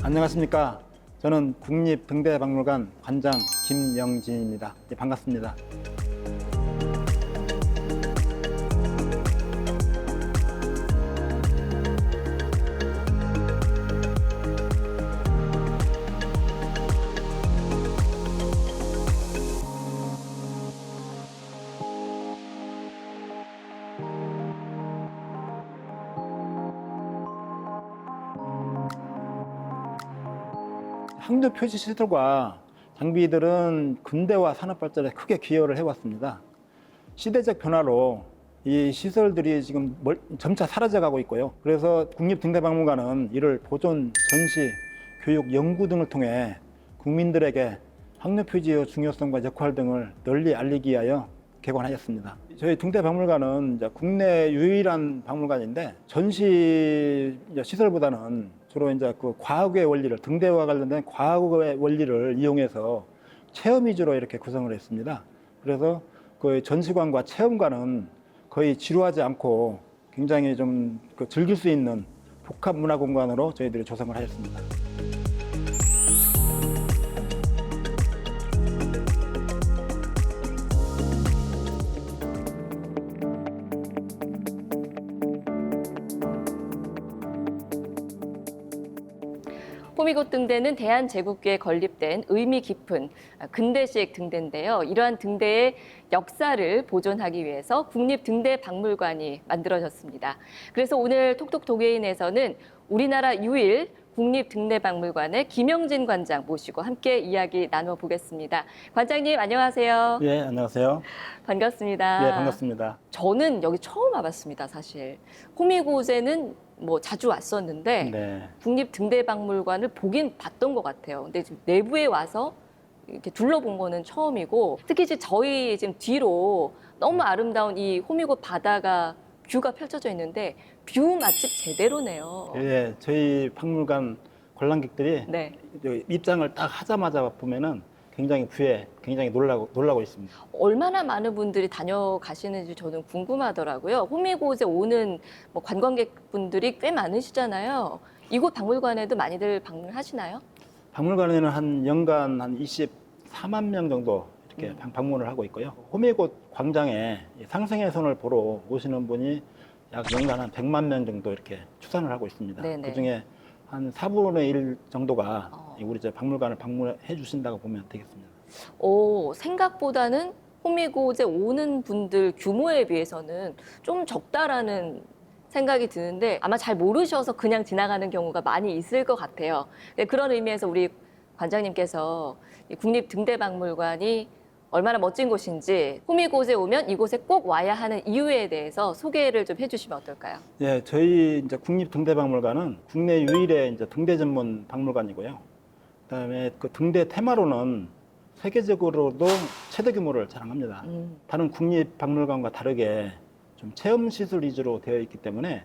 안녕하십니까. 저는 국립등대박물관 관장 김영진입니다. 예, 반갑습니다. 항로 표지 시설과 장비들은 근대화 산업 발전에 크게 기여를 해왔습니다. 시대적 변화로 이 시설들이 지금 점차 사라져가고 있고요. 그래서 국립등대박물관은 이를 보존, 전시, 교육, 연구 등을 통해 국민들에게 항로 표지의 중요성과 역할 등을 널리 알리기 위하여 개관하였습니다. 저희 등대박물관은 이제 국내 유일한 박물관인데 전시 시설보다는 주로 이제 그 과학의 원리를, 등대와 관련된 과학의 원리를 이용해서 체험 위주로 이렇게 구성을 했습니다. 그래서 그 전시관과 체험관은 거의 지루하지 않고 굉장히 좀 즐길 수 있는 복합 문화 공간으로 저희들이 조성을 하였습니다. 호미곶 등대는 대한제국기에 건립된 의미 깊은 근대식 등대인데요. 이러한 등대의 역사를 보존하기 위해서 국립등대박물관이 만들어졌습니다. 그래서 오늘 톡톡 도계인에서는 우리나라 유일 국립등대박물관의 김영진 관장 모시고 함께 이야기 나눠보겠습니다. 관장님 안녕하세요. 예, 안녕하세요. 반갑습니다. 예, 반갑습니다. 저는 여기 처음 와봤습니다, 사실. 호미곶에는 뭐 자주 왔었는데 네. 국립등대박물관을 보긴 봤던 것 같아요. 근데 지금 내부에 와서 이렇게 둘러본 거는 처음이고, 특히 이제 저희 지금 뒤로 너무 아름다운 이 호미곶 바다가 뷰가 펼쳐져 있는데 뷰 맛집 제대로네요. 예, 저희 박물관 관람객들이 네. 입장을 딱 하자마자 보면은 굉장히 뷰에 굉장히 놀라고 있습니다. 얼마나 많은 분들이 다녀가시는지 저는 궁금하더라고요. 호미곶에 오는 뭐 관광객분들이 꽤 많으시잖아요. 이곳 박물관에도 많이들 방문하시나요? 박물관에는 한 연간 한 24만 명 정도 이렇게 방문을 하고 있고요. 호미곶 광장에 상생의 손을 보러 오시는 분이 약 연간 한 100만 명 정도 이렇게 추산을 하고 있습니다. 네네. 그중에 한 4분의 1 정도가 우리 저 박물관을 방문해 주신다고 보면 되겠습니다. 생각보다는 호미곶에 오는 분들 규모에 비해서는 좀 적다라는 생각이 드는데 아마 잘 모르셔서 그냥 지나가는 경우가 많이 있을 것 같아요. 그런 의미에서 우리 관장님께서 이 국립등대박물관이 얼마나 멋진 곳인지, 호미곶에 오면 이곳에 꼭 와야 하는 이유에 대해서 소개를 좀 해주시면 어떨까요? 예, 저희 이제 국립등대박물관은 국내 유일의 이제 등대 전문 박물관이고요. 그다음에 그 등대 테마로는 세계적으로도 최대 규모를 자랑합니다. 다른 국립박물관과 다르게 좀 체험 시설 위주로 되어 있기 때문에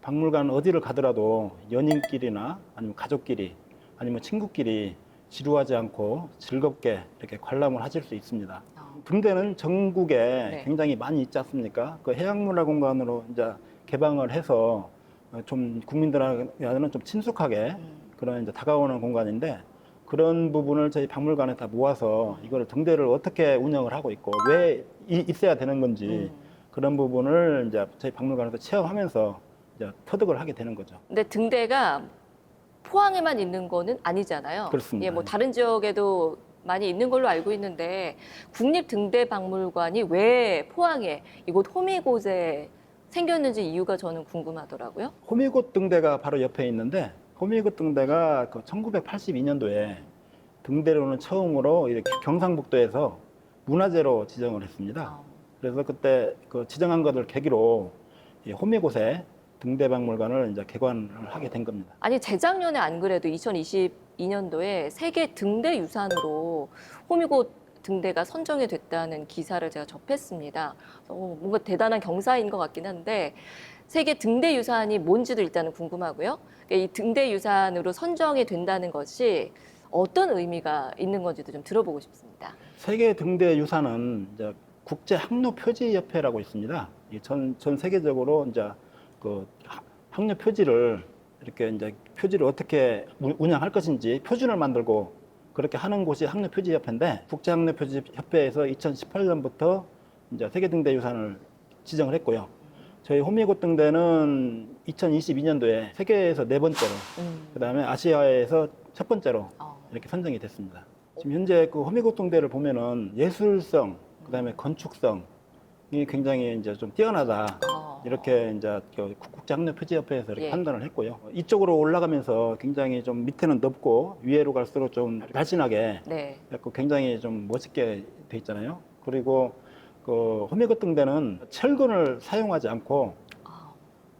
박물관 어디를 가더라도 연인끼리나 아니면 가족끼리 아니면 친구끼리 지루하지 않고 즐겁게 이렇게 관람을 하실 수 있습니다. 등대는 전국에 네. 굉장히 많이 있지 않습니까? 그 해양문화공간으로 이제 개방을 해서 좀 국민들에게는 좀 친숙하게 그런 이제 다가오는 공간인데, 그런 부분을 저희 박물관에 다 모아서 이거를 등대를 어떻게 운영을 하고 있고 왜 있어야 되는 건지 그런 부분을 이제 저희 박물관에서 체험하면서 이제 터득을 하게 되는 거죠. 근데 등대가 포항에만 있는 거는 아니잖아요. 그렇습니다. 예, 뭐 다른 지역에도 많이 있는 걸로 알고 있는데 국립등대박물관이 왜 포항에 이곳 호미곶에 생겼는지 이유가 저는 궁금하더라고요. 호미곶 등대가 바로 옆에 있는데, 호미곶 등대가 그 1982년도에 등대로는 처음으로 이렇게 경상북도에서 문화재로 지정을 했습니다. 그래서 그때 그 지정한 것을 계기로 이 호미곶에 등대박물관을 이제 개관을 하게 된 겁니다. 아니 재작년에 안 그래도 2022년도에 세계 등대 유산으로 호미곶 등대가 선정이 됐다는 기사를 제가 접했습니다. 뭔가 대단한 경사인 것 같긴 한데 세계 등대 유산이 뭔지도 일단은 궁금하고요. 이 등대 유산으로 선정이 된다는 것이 어떤 의미가 있는 건지도 좀 들어보고 싶습니다. 세계 등대 유산은 이제 국제 항로 표지 협회라고 있습니다. 전 세계적으로 이제 그 항로 표지를 이렇게 이제 표지를 어떻게 운영할 것인지 표준을 만들고 그렇게 하는 곳이 항로표지협회인데 국제항로표지협회에서 2018년부터 이제 세계등대유산을 지정을 했고요. 저희 호미곶 등대는 2022년도에 세계에서 네 번째로, 그다음에 아시아에서 첫 번째로 이렇게 선정이 됐습니다. 지금 현재 그 호미곶 등대를 보면은 예술성, 그다음에 건축성이 굉장히 이제 좀 뛰어나다. 이렇게 이제 국제항로표지협회에서 이렇게 예. 판단을 했고요. 이쪽으로 올라가면서 굉장히 좀 밑에는 넓고 위에로 갈수록 좀 날씬하게 네. 그래서 굉장히 좀 멋있게 돼 있잖아요. 그리고 그 호미곶 등대는 철근을 사용하지 않고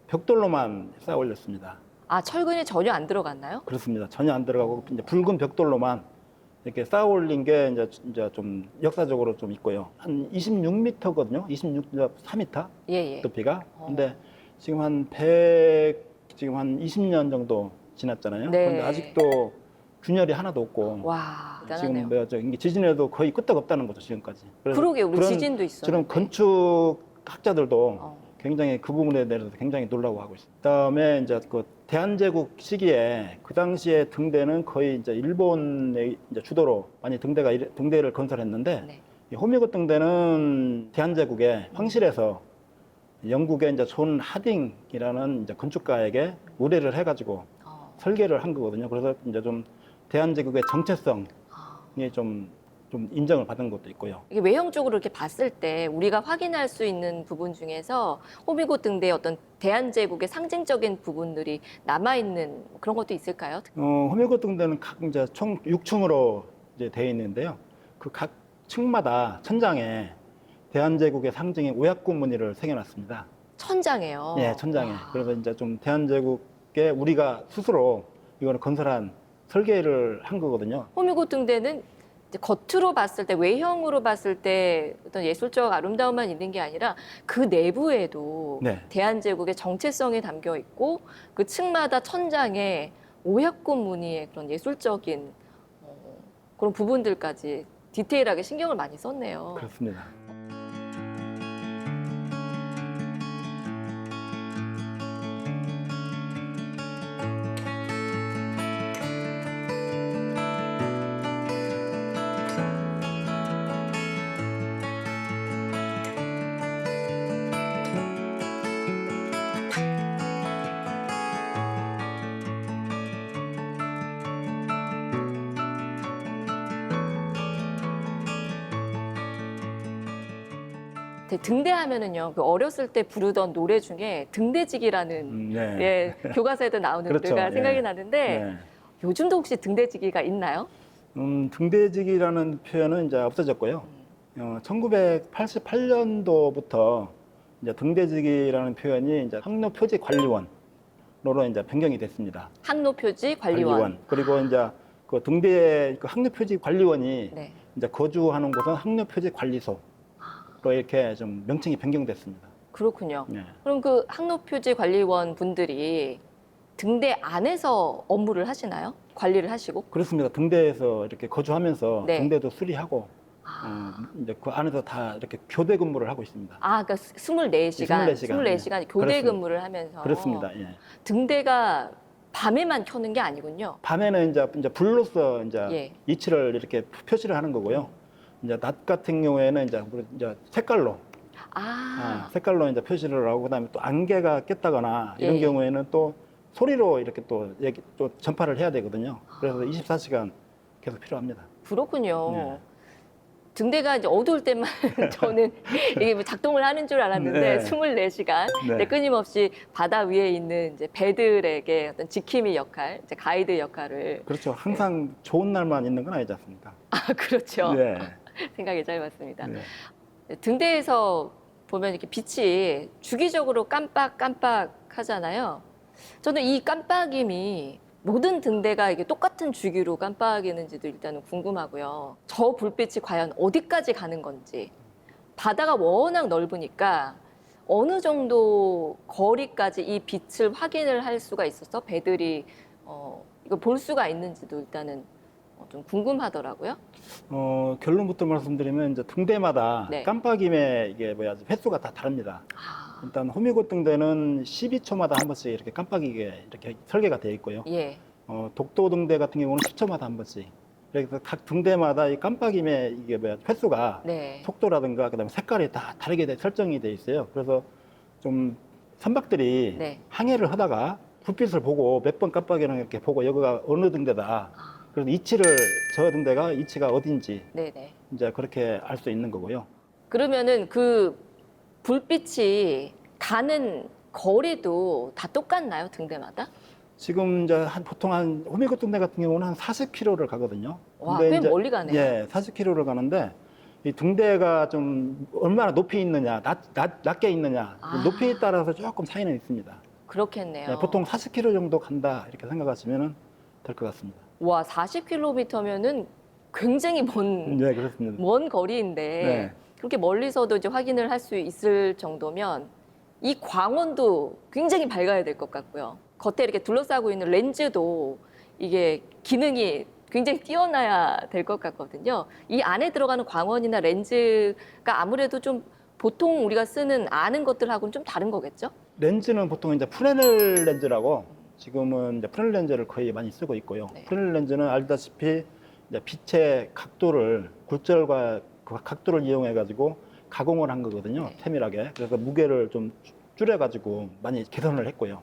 벽돌로만 쌓아 올렸습니다. 아, 철근이 전혀 안 들어갔나요? 그렇습니다. 전혀 안 들어가고 이제 붉은 벽돌로만 이렇게 쌓아 올린 게 이제 좀 역사적으로 좀 있고요. 한 26m거든요. 26.4m 예, 예. 높이가. 근데 지금 한 20년 정도 지났잖아요. 네. 그런데 아직도 균열이 하나도 없고 와, 지금 대단하네요. 이게 지진에도 거의 끄떡 없다는 거죠, 지금까지. 그래서 그러게, 우리 그런 지진도 있어요. 지금 건축학자들도 어. 굉장히 그 부분에 대해서 굉장히 놀라워하고 있습니다. 그다음에 이제 그 대한제국 시기에 그 당시에 등대는 거의 이제 일본의 이제 주도로 많이 등대를 건설했는데 네. 이 호미곶 등대는 대한제국의 황실에서 영국의 이제 존 하딩이라는 이제 건축가에게 의뢰를 해가지고 설계를 한 거거든요. 그래서 이제 좀 대한제국의 정체성이 좀 인정을 받은 것도 있고요. 이게 외형적으로 이렇게 봤을 때 우리가 확인할 수 있는 부분 중에서 호미곶 등대의 어떤 대한제국의 상징적인 부분들이 남아있는 그런 것도 있을까요? 호미곶 등대는 각 이제 총 6층으로 이제 되어 있는데요. 그 각 층마다 천장에 대한제국의 상징인 오약구 무늬를 새겨놨습니다. 천장에요. 예, 천장에. 와. 그래서 이제 좀 대한제국의 우리가 스스로 이거는 건설한 설계를 한 거거든요. 호미곶 등대는 이제 겉으로 봤을 때, 외형으로 봤을 때 어떤 예술적 아름다움만 있는 게 아니라 그 내부에도 네. 대한제국의 정체성이 담겨 있고 그 층마다 천장에 오약구 무늬의 그런 예술적인 그런 부분들까지 디테일하게 신경을 많이 썼네요. 그렇습니다. 등대하면은요, 그 어렸을 때 부르던 노래 중에 등대지기라는 네. 예, 교과서에도 나오는 그렇죠. 노래가 생각이 예. 나는데 네. 요즘도 혹시 등대지기가 있나요? 등대지기라는 표현은 이제 없어졌고요. 1988년도부터 이제 등대지기라는 표현이 이제 항로표지관리원으로 이제 변경이 됐습니다. 항로표지 관리원. 그리고 이제 그 등대 그 항로표지관리원이 네. 이제 거주하는 곳은 항로표지관리소로 이렇게 좀 명칭이 변경됐습니다. 그렇군요. 네. 그럼 그 항로표지 관리원 분들이 등대 안에서 업무를 하시나요? 관리를 하시고? 그렇습니다. 등대에서 이렇게 거주하면서 네. 등대도 수리하고 이제 그 안에서 다 이렇게 교대 근무를 하고 있습니다. 아, 그러니까 24시간, 24시간. 24시간 교대 그렇습니다. 근무를 하면서 그렇습니다. 예. 등대가 밤에만 켜는 게 아니군요. 밤에는 이제 불로서 이제 예. 이치를 이렇게 표시를 하는 거고요. 이제 낮 같은 경우에는 이제 색깔로 색깔로 이제 표시를 하고 그다음에 또 안개가 꼈다거나 이런 예. 경우에는 또 소리로 이렇게 또 전파를 해야 되거든요. 그래서 24시간 계속 필요합니다. 그렇군요. 네. 등대가 이제 어두울 때만 저는 이게 뭐 작동을 하는 줄 알았는데 네. 24시간 네. 끊임없이 바다 위에 있는 이제 배들에게 어떤 지킴이 역할, 이제 가이드 역할을 그렇죠. 항상 좋은 날만 있는 건 아니지 않습니까? 그렇죠. 네. 생각이 잘 맞습니다. 네. 등대에서 보면 이렇게 빛이 주기적으로 깜빡깜빡하잖아요. 저는 이 깜빡임이 모든 등대가 이게 똑같은 주기로 깜빡이는지도 일단은 궁금하고요. 저 불빛이 과연 어디까지 가는 건지. 바다가 워낙 넓으니까 어느 정도 거리까지 이 빛을 확인을 할 수가 있어서 배들이 이거 볼 수가 있는지도 일단은 좀 궁금하더라고요. 결론부터 말씀드리면 이제 등대마다 네. 깜빡임의 이게 횟수가 다 다릅니다. 아, 일단 호미곶 등대는 12초마다 한 번씩 이렇게 깜빡이게 이렇게 설계가 되어 있고요. 예. 독도 등대 같은 경우는 10초마다 한 번씩. 그래서 각 등대마다 이 깜빡임의 이게 뭐야 횟수가 네. 속도라든가 그다음에 색깔이 다 다르게 설정이 돼 있어요. 그래서 좀 선박들이 네. 항해를 하다가 불빛을 보고 몇 번 깜빡이는 이렇게 보고 여기가 어느 등대다. 그래서 저 등대가 위치가 어딘지 네네. 이제 그렇게 알 수 있는 거고요. 그러면은 그 불빛이 가는 거리도 다 똑같나요, 등대마다? 지금 이제 보통 호미곶 등대 같은 경우는 한 40km를 가거든요. 와, 근데 꽤 이제 멀리 가네요. 예, 40km를 가는데 이 등대가 좀 얼마나 높이 있느냐, 낮게 있느냐, 아. 높이에 따라서 조금 차이는 있습니다. 그렇겠네요. 예, 보통 40km 정도 간다 이렇게 생각하시면 될 것 같습니다. 와, 40km면은 굉장히 네, 그렇습니다. 먼 거리인데 네. 그렇게 멀리서도 이제 확인을 할 수 있을 정도면 이 광원도 굉장히 밝아야 될 것 같고요. 겉에 이렇게 둘러싸고 있는 렌즈도 이게 기능이 굉장히 뛰어나야 될 것 같거든요. 이 안에 들어가는 광원이나 렌즈가 아무래도 좀 보통 우리가 쓰는 아는 것들하고는 좀 다른 거겠죠? 렌즈는 보통 이제 프레넬 렌즈라고 지금은 이제 프레넬 렌즈를 거의 많이 쓰고 있고요. 네. 프레넬 렌즈는 알다시피 이제 빛의 각도를 굴절과 그 각도를 이용해 가지고 가공을 한 거거든요. 네. 세밀하게. 그래서 무게를 좀 줄여 가지고 많이 개선을 했고요.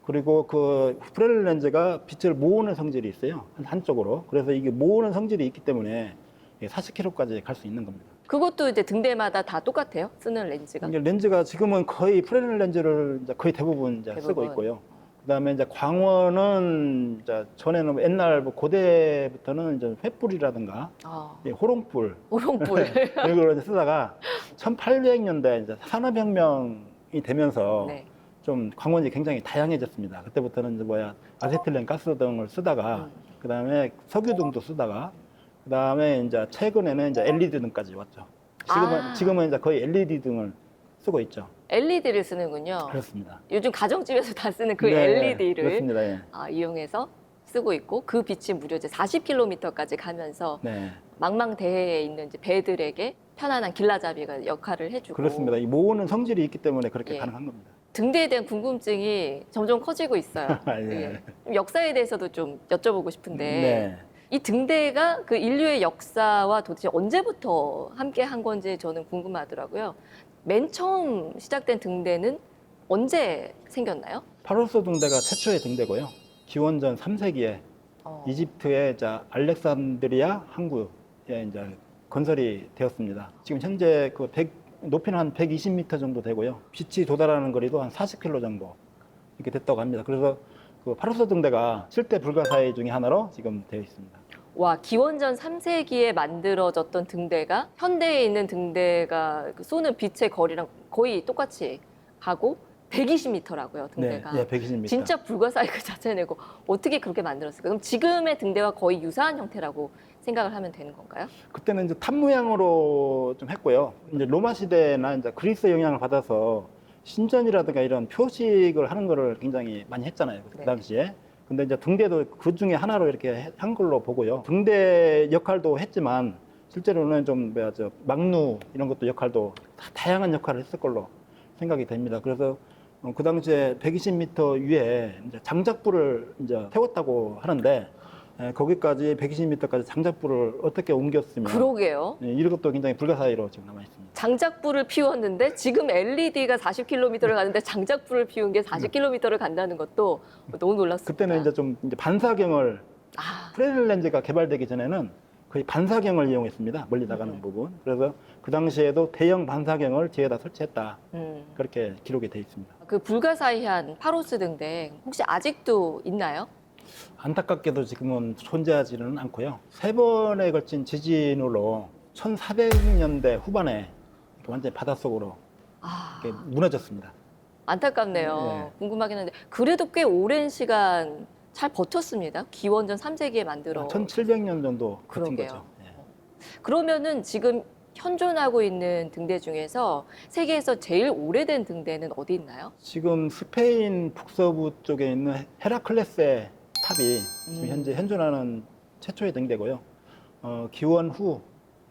그리고 그 프레넬 렌즈가 빛을 모으는 성질이 있어요. 한쪽으로. 그래서 이게 모으는 성질이 있기 때문에 40km까지 갈 수 있는 겁니다. 그것도 이제 등대마다 다 똑같아요? 쓰는 렌즈가? 이게 렌즈가 지금은 거의 프레넬 렌즈를 이제 거의 대부분 이제 쓰고 대부분. 있고요. 그다음에 이제 광원은 이제 전에는 옛날 뭐 고대부터는 이제 횃불이라든가 아, 호롱불 오롱불. 이런 걸 이제 쓰다가 1800년대 이제 산업혁명이 되면서 네. 좀 광원이 굉장히 다양해졌습니다. 그때부터는 이제 아세틸렌 가스 등을 쓰다가 그다음에 석유등도 쓰다가 그다음에 이제 최근에는 이제 LED 등까지 왔죠. 지금은 이제 거의 LED 등을 쓰고 있죠. LED를 쓰는군요. 그렇습니다. 요즘 가정집에서 다 쓰는 그 네, LED를 그렇습니다. 예. 이용해서 쓰고 있고 그 빛이 무려 이제 40km까지 가면서 네, 망망대해에 있는 이제 배들에게 편안한 길라잡이가 역할을 해주고 그렇습니다. 이 모으는 성질이 있기 때문에 그렇게 예. 가능한 겁니다. 등대에 대한 궁금증이 점점 커지고 있어요. 예. 예. 역사에 대해서도 좀 여쭤보고 싶은데 네. 이 등대가 그 인류의 역사와 도대체 언제부터 함께 한 건지 저는 궁금하더라고요. 맨 처음 시작된 등대는 언제 생겼나요? 파로스 등대가 최초의 등대고요. 기원전 3세기에 이집트의 알렉산드리아 항구에 이제 건설이 되었습니다. 지금 현재 높이는 한 120m 정도 되고요. 빛이 도달하는 거리도 한 40km 정도 이렇게 됐다고 합니다. 그래서 그 파로스 등대가 7대 불가사의 중에 하나로 지금 되어 있습니다. 와, 기원전 3세기에 만들어졌던 등대가 현대에 있는 등대가 쏘는 빛의 거리랑 거의 똑같이 하고 120m라고요, 등대가. 네, 120m. 진짜 불가사의 그 자체내고 어떻게 그렇게 만들었을까요? 그럼 지금의 등대와 거의 유사한 형태라고 생각을 하면 되는 건가요? 그때는 이제 탑 모양으로 좀 했고요. 이제 로마 시대나 이제 그리스 영향을 받아서 신전이라든가 이런 표식을 하는 거를 굉장히 많이 했잖아요. 그 네. 당시에. 근데 이제 등대도 그 중에 하나로 이렇게 한 걸로 보고요. 등대 역할도 했지만 실제로는 좀 막루 이런 것도 역할도 다양한 역할을 했을 걸로 생각이 됩니다. 그래서 그 당시에 120m 위에 이제 장작불을 이제 태웠다고 하는데 거기까지 120m까지 장작불을 어떻게 옮겼으면 그러게요. 이런 것도 굉장히 불가사의로 지금 남아 있습니다. 장작불을 피웠는데 지금 LED가 40km를 가는데 장작불을 피운 게 40km를 간다는 것도 너무 놀랐습니다. 그때는 이제 반사경을 아, 프레넬 렌즈가 개발되기 전에는 거의 반사경을 이용했습니다. 멀리 나가는 부분. 그래서 그 당시에도 대형 반사경을 뒤에다 설치했다. 그렇게 기록이 돼 있습니다. 그 불가사의한 파로스 등대 혹시 아직도 있나요? 안타깝게도 지금은 존재하지는 않고요. 3번에 걸친 지진으로 1400년대 후반에 완전히 바닷속으로 아, 이렇게 무너졌습니다. 안타깝네요. 네. 궁금하긴 한데 그래도 꽤 오랜 시간 잘 버텼습니다. 기원전 3세기에 만들어. 1700년 정도 버틴 그러게요. 거죠. 예. 그러면은 지금 현존하고 있는 등대 중에서 세계에서 제일 오래된 등대는 어디 있나요? 지금 스페인 북서부 쪽에 있는 헤라클레스의 탑이 지금 현재 현존하는 최초의 등대고요. 기원 후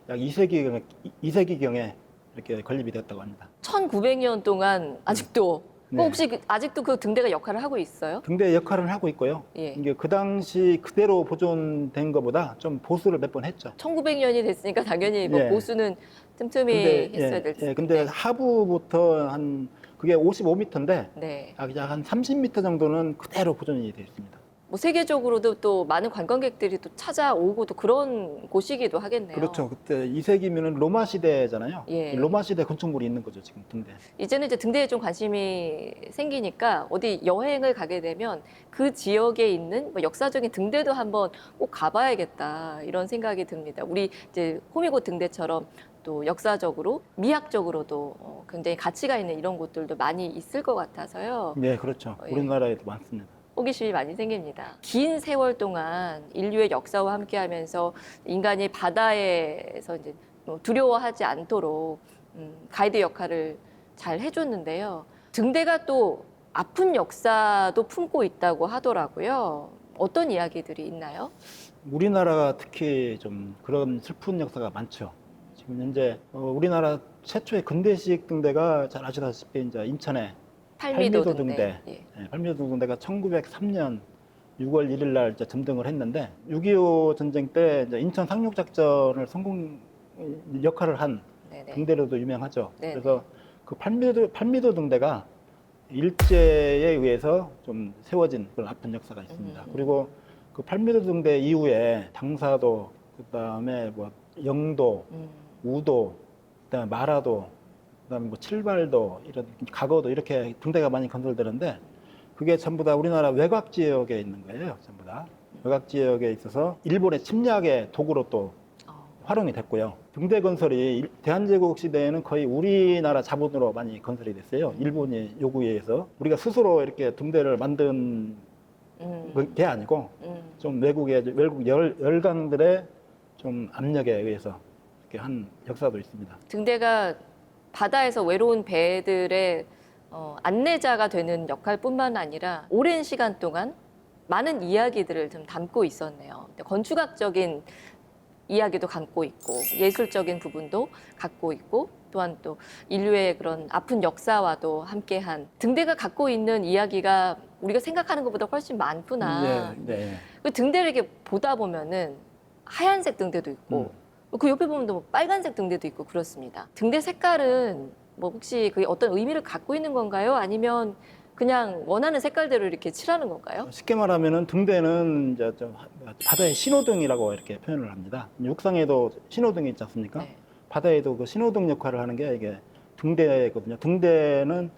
약 2세기경에 이렇게 건립이 되었다고 합니다. 1900년 동안 아직도 네. 혹시 아직도 그 등대가 역할을 하고 있어요? 등대 역할을 하고 있고요. 예. 이게 그 당시 그대로 보존된 것보다 좀 보수를 몇 번 했죠. 1900년이 됐으니까 당연히 뭐 예. 보수는 틈틈이 했어야 될 텐데. 근데 하부부터 한 그게 55m인데 네. 약 한 30m 정도는 그대로 보존이 되어 있습니다. 뭐 세계적으로도 또 많은 관광객들이 또 찾아오고 또 그런 곳이기도 하겠네요. 그렇죠. 그때 2세기면은 로마 시대잖아요. 예. 로마 시대 건축물이 있는 거죠, 지금 등대. 이제는 이제 등대에 좀 관심이 생기니까 어디 여행을 가게 되면 그 지역에 있는 뭐 역사적인 등대도 한번 꼭 가봐야겠다 이런 생각이 듭니다. 우리 이제 호미곶 등대처럼 또 역사적으로 미학적으로도 굉장히 가치가 있는 이런 곳들도 많이 있을 것 같아서요. 네, 그렇죠. 예. 우리나라에도 많습니다. 호기심이 많이 생깁니다. 긴 세월 동안 인류의 역사와 함께하면서 인간이 바다에서 이제 두려워하지 않도록 가이드 역할을 잘 해줬는데요. 등대가 또 아픈 역사도 품고 있다고 하더라고요. 어떤 이야기들이 있나요? 우리나라가 특히 좀 그런 슬픈 역사가 많죠. 지금 현재 우리나라 최초의 근대식 등대가 잘 아시다시피 이제 인천에 팔미도 팔미도 등대. 등대. 예. 네, 팔미도 등대가 1903년 6월 1일 날 이제 점등을 했는데 6.25 전쟁 때 이제 인천 상륙 작전을 성공 역할을 한 네네. 등대로도 유명하죠. 네네. 그래서 그 팔미도 등대가 일제에 의해서 좀 세워진 그런 아픈 역사가 있습니다. 그리고 그 팔미도 등대 이후에 당사도, 그다음에 뭐 영도, 우도, 그다음에 마라도, 그다음에 뭐 칠발도, 이런 가거도 이렇게 등대가 많이 건설되는데 그게 전부 다 우리나라 외곽 지역에 있는 거예요. 전부 다 외곽 지역에 있어서 일본의 침략의 도구로 또 활용이 됐고요. 등대 건설이 대한제국 시대에는 거의 우리나라 자본으로 많이 건설이 됐어요. 일본이 요구에 의해서 우리가 스스로 이렇게 등대를 만든 게 아니고 좀 외국 열강들의 좀 압력에 의해서 이렇게 한 역사도 있습니다. 등대가 바다에서 외로운 배들의 안내자가 되는 역할뿐만 아니라 오랜 시간 동안 많은 이야기들을 좀 담고 있었네요. 건축학적인 이야기도 담고 있고 예술적인 부분도 갖고 있고 또한 또 인류의 그런 아픈 역사와도 함께한 등대가 갖고 있는 이야기가 우리가 생각하는 것보다 훨씬 많구나. 네. 그 등대를 이렇게 보다 보면은 하얀색 등대도 있고 그 옆에 보면 또 빨간색 등대도 있고 그렇습니다. 등대 색깔은 뭐 혹시 그게 어떤 의미를 갖고 있는 건가요? 아니면 그냥 원하는 색깔대로 이렇게 칠하는 건가요? 쉽게 말하면은 등대는 이제 바다의 신호등이라고 이렇게 표현을 합니다. 육상에도 신호등이 있지 않습니까? 네. 바다에도 그 신호등 역할을 하는 게 이게 등대거든요. 등대는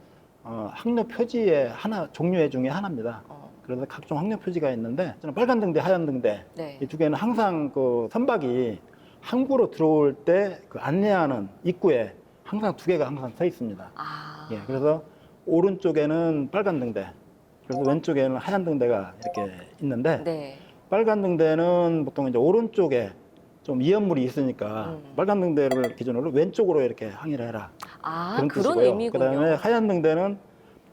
항로 표지의 종류 중에 하나입니다. 그래서 각종 항로 표지가 있는데 저는 빨간 등대, 하얀 등대 네. 이 두 개는 항상 그 선박이 항구로 들어올 때 그 안내하는 입구에 항상 두 개가 항상 서 있습니다. 예, 그래서 오른쪽에는 빨간 등대, 그래서 왼쪽에는 하얀 등대가 이렇게 있는데 네. 빨간 등대는 보통 이제 오른쪽에 좀 위험물이 있으니까 빨간 등대를 기준으로 왼쪽으로 이렇게 항해를 해라. 그런 뜻이고요. 의미군요. 그다음에 하얀 등대는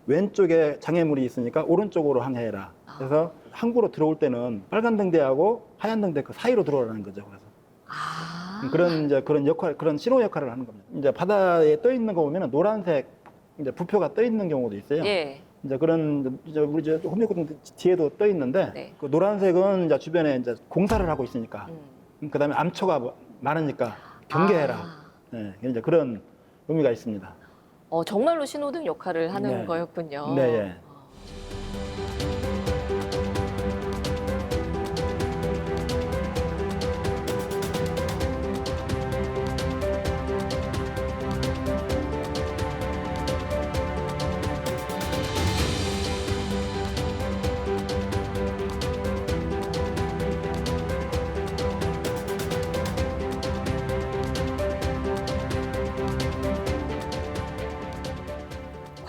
왼쪽에 장애물이 있으니까 오른쪽으로 항해해라. 그래서 항구로 들어올 때는 빨간 등대하고 하얀 등대 그 사이로 들어오라는 거죠. 그래서 그런 역할, 그런 신호 역할을 하는 겁니다. 이제 바다에 떠 있는 거 보면 노란색 이제 부표가 떠 있는 경우도 있어요. 예. 이제 그런 이제 우리 저 호미곶 뒤에도 떠 있는데 네. 그 노란색은 이제 주변에 이제 공사를 하고 있으니까 그다음에 암초가 많으니까 경계해라. 네, 이제 그런 의미가 있습니다. 정말로 신호등 역할을 하는 네. 거였군요. 네, 예.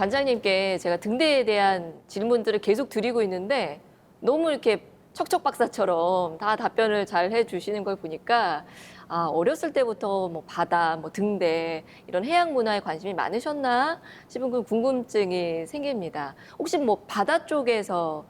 관장님께 제가 등대에 대한 질문들을 계속 드리고 있는데 너무 이렇게 척척 박사처럼 다 답변을 잘 해주시는 걸 보니까 어렸을 때부터 뭐 바다, 뭐 등대 이런 해양 문화에 관심이 많으셨나 싶은 그 궁금증이 생깁니다. 혹시 뭐 바다 쪽에서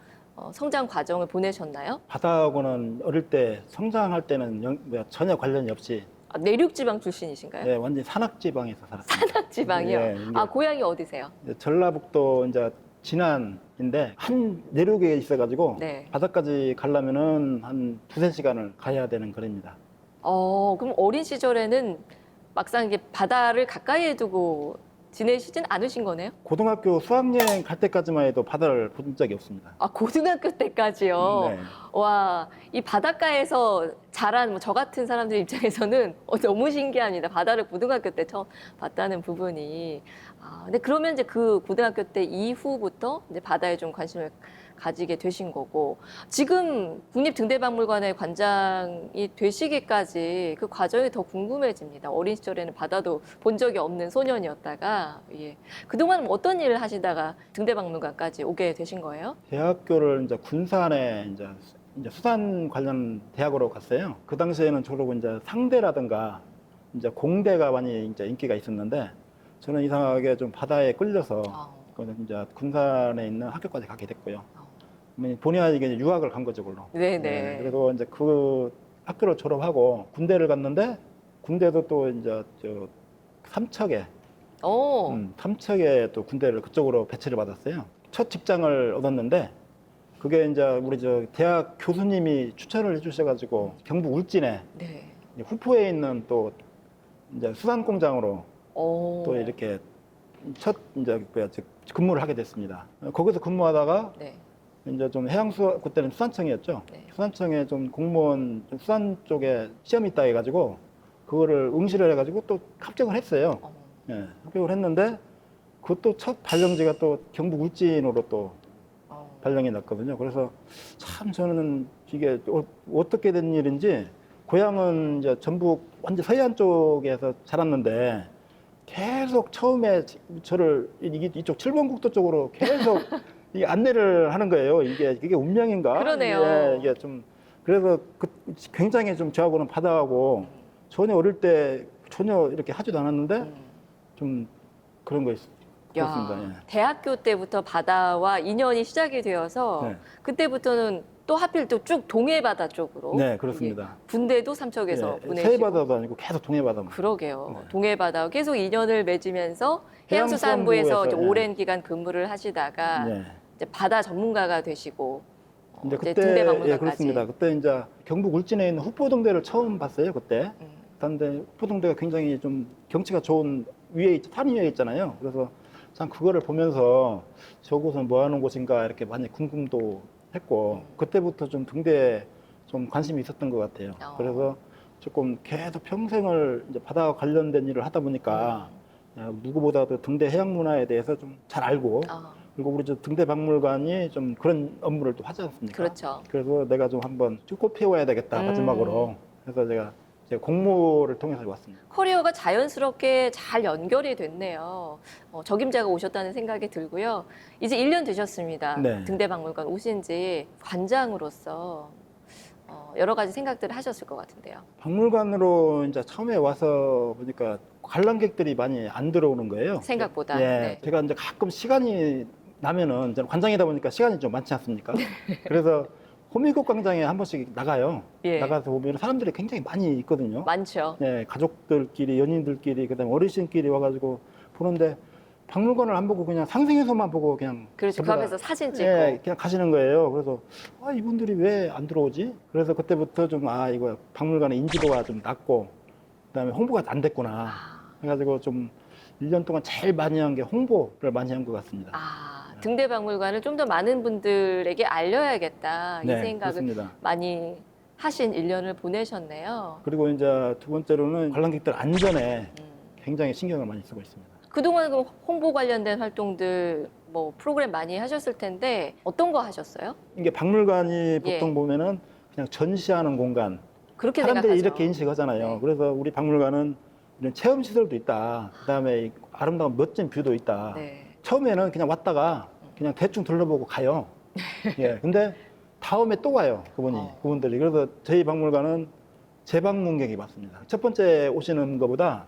성장 과정을 보내셨나요? 바다하고는 어릴 때 성장할 때는 전혀 관련이 없이 아, 내륙 지방 출신이신가요? 예, 완전 산악 지방에서 살았습니다. 산악 지방이요. 예, 이게 아, 고향이 어디세요? 이제 전라북도 이제 진안인데 한 내륙에 있어가지고 네. 바다까지 가려면은 한 두세 시간을 가야 되는 거리입니다. 그럼 어린 시절에는 막상 이게 바다를 가까이에 두고 지내시진 않으신 거네요? 고등학교 수학여행 갈 때까지만 해도 바다를 본 적이 없습니다. 아, 고등학교 때까지요? 네. 와, 이 바닷가에서 자란 뭐 저 같은 사람들 입장에서는 너무 신기합니다. 바다를 고등학교 때 처음 봤다는 부분이. 아, 근데 그러면 이제 그 고등학교 때 이후부터 이제 바다에 좀 관심을 가지게 되신 거고, 지금 국립등대박물관의 관장이 되시기까지 그 과정이 더 궁금해집니다. 어린 시절에는 바다도 본 적이 없는 소년이었다가, 예. 그동안 어떤 일을 하시다가 등대박물관까지 오게 되신 거예요? 대학교를 이제 군산에 이제 수산 관련 대학으로 갔어요. 그 당시에는 주로 이제 상대라든가 이제 공대가 많이 이제 인기가 있었는데 저는 이상하게 좀 바다에 끌려서 이제 군산에 있는 학교까지 가게 됐고요. 본의 아니게 유학을 간 거죠, 그걸로. 네네. 네, 그리고 이제 그 학교를 졸업하고 군대를 갔는데 군대도 또 이제 저 삼척에 삼척에 또 군대를 그쪽으로 배치를 받았어요. 첫 직장을 얻었는데 그게 이제 우리 저 대학 교수님이 추천을 해주셔가지고 경북 울진에 네. 후포에 있는 또 이제 수산 공장으로 오. 또 이렇게 첫 이제 근무를 하게 됐습니다. 거기서 근무하다가 네. 이제 좀 해양수 그때는 수산청이었죠. 네. 수산청에 좀 공무원 좀 수산 쪽에 시험이 있다 해가지고 그거를 응시를 해가지고 또 합격을 했어요. 예, 합격을 했는데 그것도 첫 발령지가 또 경북 울진으로 또 발령이 났거든요. 그래서 참 저는 이게 어떻게 된 일인지 고향은 이제 전북 완전 서해안 쪽에서 자랐는데 계속 처음에 저를 이쪽 7번 국도 쪽으로 계속 이게 안내를 하는 거예요. 이게 운명인가? 그러네요. 이게 좀 그래서 굉장히 좀 저하고는 바다하고 전혀 어릴 때 전혀 이렇게 하지도 않았는데 좀 그런 거 그렇습니다. 예. 대학교 때부터 바다와 인연이 시작이 되어서 네. 그때부터는 또 하필 또 쭉 동해바다 쪽으로. 네, 그렇습니다. 예, 군대도 삼척에서 예, 보내시고. 서해바다도 아니고 계속 동해바다만. 그러게요. 네. 동해바다와 계속 인연을 맺으면서 해양수산부에서 해양수산부에서, 이제 예. 오랜 기간 근무를 하시다가 네. 이제 바다 전문가가 되시고 근데 이제 그때 등대박물관까지. 예, 그렇습니다. 그때 이제 경북 울진에 있는 후포등대를 처음 봤어요. 그때. 그런데 후포등대가 굉장히 좀 경치가 좋은 산 위에 있잖아요. 그래서 참 그거를 보면서 저곳은 뭐 하는 곳인가 이렇게 많이 궁금도 했고 그때부터 좀 등대에 좀 관심이 있었던 것 같아요. 그래서 조금 계속 평생을 이제 바다와 관련된 일을 하다 보니까 누구보다도 등대 해양 문화에 대해서 좀 잘 알고 그리고 우리 저 등대박물관이 좀 그런 업무를 또 하지 않습니까? 그렇죠. 그래서 내가 좀 한번 쭉 피워야 되겠다 마지막으로. 그래서 제가 공모를 통해서 왔습니다. 커리어가 자연스럽게 잘 연결이 됐네요. 적임자가 오셨다는 생각이 들고요. 이제 1년 되셨습니다. 네. 등대박물관 오신 지 관장으로서 여러 가지 생각들을 하셨을 것 같은데요. 박물관으로 이제 처음에 와서 보니까 관람객들이 많이 안 들어오는 거예요. 생각보다. 예, 네. 제가 이제 가끔 시간이 나면은 저는 관장이다 보니까 시간이 좀 많지 않습니까? 그래서 호미곶 광장에 한 번씩 나가요. 예. 나가서 보면 사람들이 굉장히 많이 있거든요. 많죠. 예, 가족들끼리, 연인들끼리, 그다음에 어르신끼리 와가지고 보는데 박물관을 안 보고 그냥 상생해서만 보고 그냥 그렇죠. 그 전부 다 앞에서 사진 찍고. 예, 그냥 가시는 거예요. 그래서 이분들이 왜 안 들어오지? 그래서 그때부터 좀 이거 박물관의 인지도가 좀 낮고 그다음에 홍보가 안 됐구나. 해가지고 좀 1년 동안 제일 많이 한 게 홍보를 많이 한 것 같습니다. 등대박물관을 좀 더 많은 분들에게 알려야겠다. 이 네, 생각을 그렇습니다. 많이 하신 1년을 보내셨네요. 그리고 이제 두 번째로는 관람객들 안전에 굉장히 신경을 많이 쓰고 있습니다. 그동안 그 홍보 관련된 활동들 뭐 프로그램 많이 하셨을 텐데 어떤 거 하셨어요? 이게 박물관이 보통 예. 보면은 그냥 전시하는 공간. 그렇게 사람들이 생각하죠. 이렇게 인식하잖아요. 네. 그래서 우리 박물관은 이런 체험 시설도 있다. 그다음에 아름다운 멋진 뷰도 있다. 네. 처음에는 그냥 왔다가 그냥 대충 둘러보고 가요. 예. 근데 다음에 또 와요. 그분들이. 그래서 저희 박물관은 재방문객이 많습니다. 첫 번째 오시는 것보다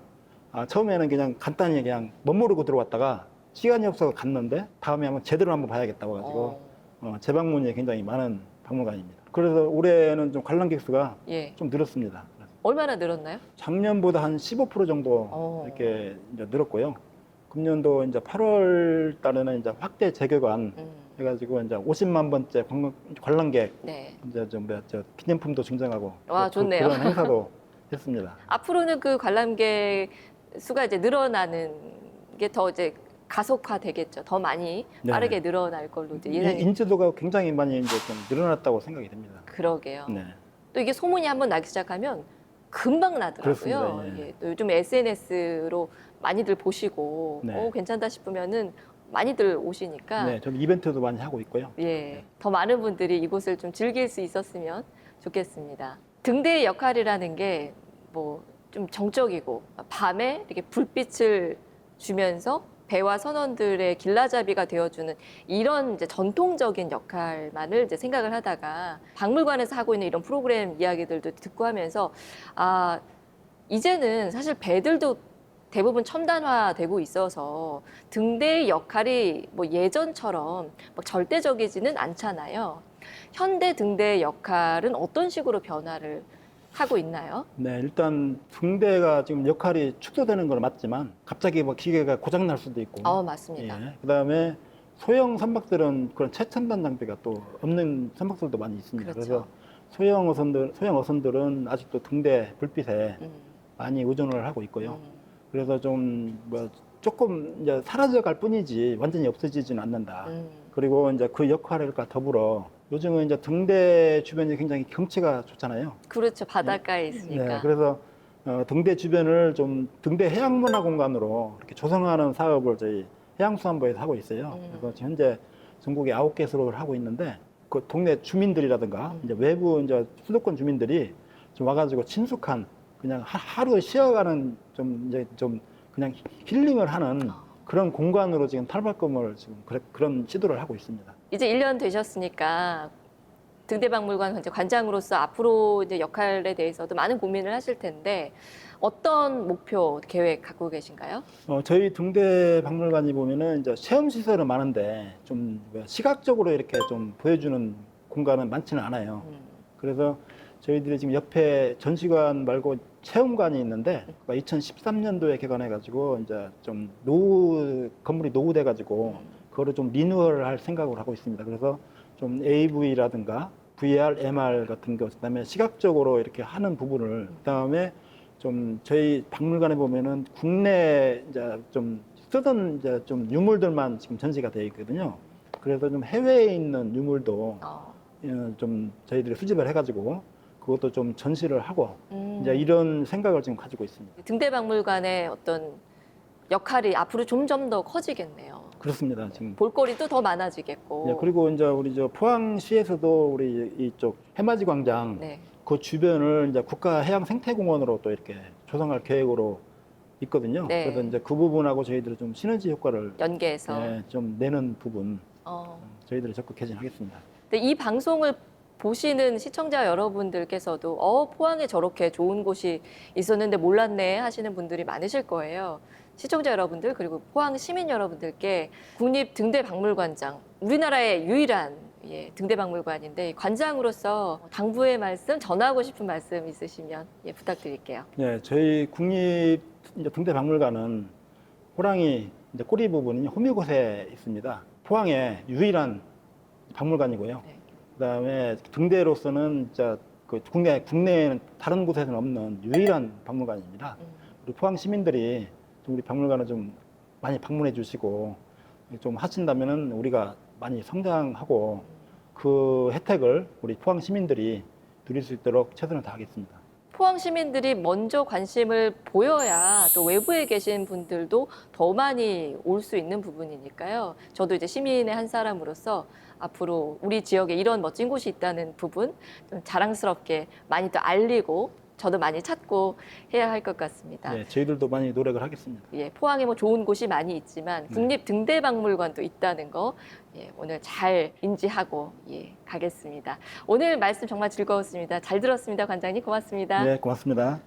처음에는 그냥 간단히 그냥 멋모르고 들어왔다가 시간이 없어서 갔는데 다음에 한번 제대로 한번 봐야겠다고 해가지고 재방문이 굉장히 많은 박물관입니다. 그래서 올해는 좀 관람객 수가 예. 좀 늘었습니다. 얼마나 늘었나요? 작년보다 한 15% 정도 이렇게 이제 늘었고요. 금년도 이제 8월 달에는 이제 확대 재개관 해가지고 이제 50만 번째 관람객 네. 이제 좀 기념품도 증정하고 와, 좋네요. 그런 행사도 했습니다. 앞으로는 그 관람객 수가 이제 늘어나는 게 더 이제 가속화 되겠죠. 더 많이 네. 빠르게 늘어날 걸로 이제 예상이. 인지도가 굉장히 많이 이제 좀 늘어났다고 생각이 됩니다. 그러게요. 네. 또 이게 소문이 한번 나기 시작하면 금방 나더라고요. 그렇습니다. 예. 예, 또 요즘 SNS로 많이들 보시고 네. 괜찮다 싶으면은 많이들 오시니까 네, 저는 이벤트도 많이 하고 있고요. 예, 더 많은 분들이 이곳을 좀 즐길 수 있었으면 좋겠습니다. 등대의 역할이라는 게 뭐 좀 정적이고 밤에 이렇게 불빛을 주면서 배와 선원들의 길라잡이가 되어주는 이런 이제 전통적인 역할만을 이제 생각을 하다가 박물관에서 하고 있는 이런 프로그램 이야기들도 듣고 하면서 아, 이제는 사실 배들도 대부분 첨단화되고 있어서 등대의 역할이 뭐 예전처럼 막 절대적이지는 않잖아요. 현대 등대의 역할은 어떤 식으로 변화를 하고 있나요? 네, 일단 등대가 지금 역할이 축소되는 건 맞지만 갑자기 뭐 기계가 고장 날 수도 있고, 맞습니다. 예, 그다음에 소형 선박들은 그런 최첨단 장비가 또 없는 선박들도 많이 있습니다. 그렇죠. 그래서 소형 어선들은 아직도 등대 불빛에 많이 의존을 하고 있고요. 그래서 좀 뭐 조금 이제 사라져갈 뿐이지 완전히 없어지지는 않는다. 그리고 이제 그 역할과 더불어 요즘은 이제 등대 주변이 굉장히 경치가 좋잖아요. 그렇죠. 바닷가에 있으니까. 네, 그래서 등대 주변을 좀 등대 해양문화 공간으로 이렇게 조성하는 사업을 저희 해양수산부에서 하고 있어요. 그래서 지금 현재 전국에 9개 수로를 하고 있는데 그 동네 주민들이라든가 이제 외부 이제 수도권 주민들이 좀 와가지고 친숙한 그냥 하루 쉬어가는 좀 이제 좀 그냥 힐링을 하는 그런 공간으로 지금 탈바꿈을 지금 그런 시도를 하고 있습니다. 이제 1년 되셨으니까 등대박물관 관장으로서 앞으로 이제 역할에 대해서도 많은 고민을 하실 텐데 어떤 목표 계획 갖고 계신가요? 저희 등대 박물관이 보면은 이제 체험 시설은 많은데 좀 시각적으로 이렇게 좀 보여주는 공간은 많지는 않아요. 그래서 저희들이 지금 옆에 전시관 말고 체험관이 있는데 2013년도에 개관해가지고 이제 좀 건물이 노후돼가지고 그거를 좀 리뉴얼을 할 생각을 하고 있습니다. 그래서 좀 AV라든가 VR, MR 같은 것, 그다음에 시각적으로 이렇게 하는 부분을, 그다음에 좀 저희 박물관에 보면은 국내 이제 좀 쓰던 이제 좀 유물들만 지금 전시가 되어 있거든요. 그래서 좀 해외에 있는 유물도 좀 저희들이 수집을 해가지고 그것도 좀 전시를 하고 이제 이런 생각을 지금 가지고 있습니다. 등대박물관의 어떤 역할이 앞으로 점점 더 커지겠네요. 그렇습니다. 지금 볼거리도 더 많아지겠고. 네, 그리고 이제 우리 저 포항시에서도 우리 이쪽 해맞이 광장 네. 그 주변을 이제 국가해양생태공원으로 또 이렇게 조성할 계획으로 있거든요. 네. 그래서 이제 그 부분하고 저희들이 좀 시너지 효과를 연계해서. 좀 내는 부분 저희들이 적극 개진하겠습니다. 근데 이 방송을 보시는 시청자 여러분들께서도 포항에 저렇게 좋은 곳이 있었는데 몰랐네 하시는 분들이 많으실 거예요. 시청자 여러분들 그리고 포항 시민 여러분들께 국립등대박물관장, 우리나라의 유일한 등대박물관인데 관장으로서 당부의 말씀, 전하고 싶은 말씀 있으시면 부탁드릴게요. 네, 저희 국립등대박물관은 호랑이 이제 꼬리 부분이 호미곶에 있습니다. 포항의 유일한 박물관이고요. 네. 그다음에 등대로서는 진짜 그 국내에는 다른 곳에는 없는 유일한 박물관입니다. 우리 포항 시민들이 좀 우리 박물관을 좀 많이 방문해 주시고 좀 하신다면은 우리가 많이 성장하고 그 혜택을 우리 포항 시민들이 누릴 수 있도록 최선을 다하겠습니다. 포항 시민들이 먼저 관심을 보여야 또 외부에 계신 분들도 더 많이 올 수 있는 부분이니까요. 저도 이제 시민의 한 사람으로서 앞으로 우리 지역에 이런 멋진 곳이 있다는 부분 좀 자랑스럽게 많이 또 알리고 저도 많이 찾고 해야 할 것 같습니다. 네, 저희들도 많이 노력을 하겠습니다. 포항에 뭐 좋은 곳이 많이 있지만 국립등대박물관도 있다는 거 오늘 잘 인지하고 가겠습니다. 오늘 말씀 정말 즐거웠습니다. 잘 들었습니다. 관장님 고맙습니다. 네, 고맙습니다.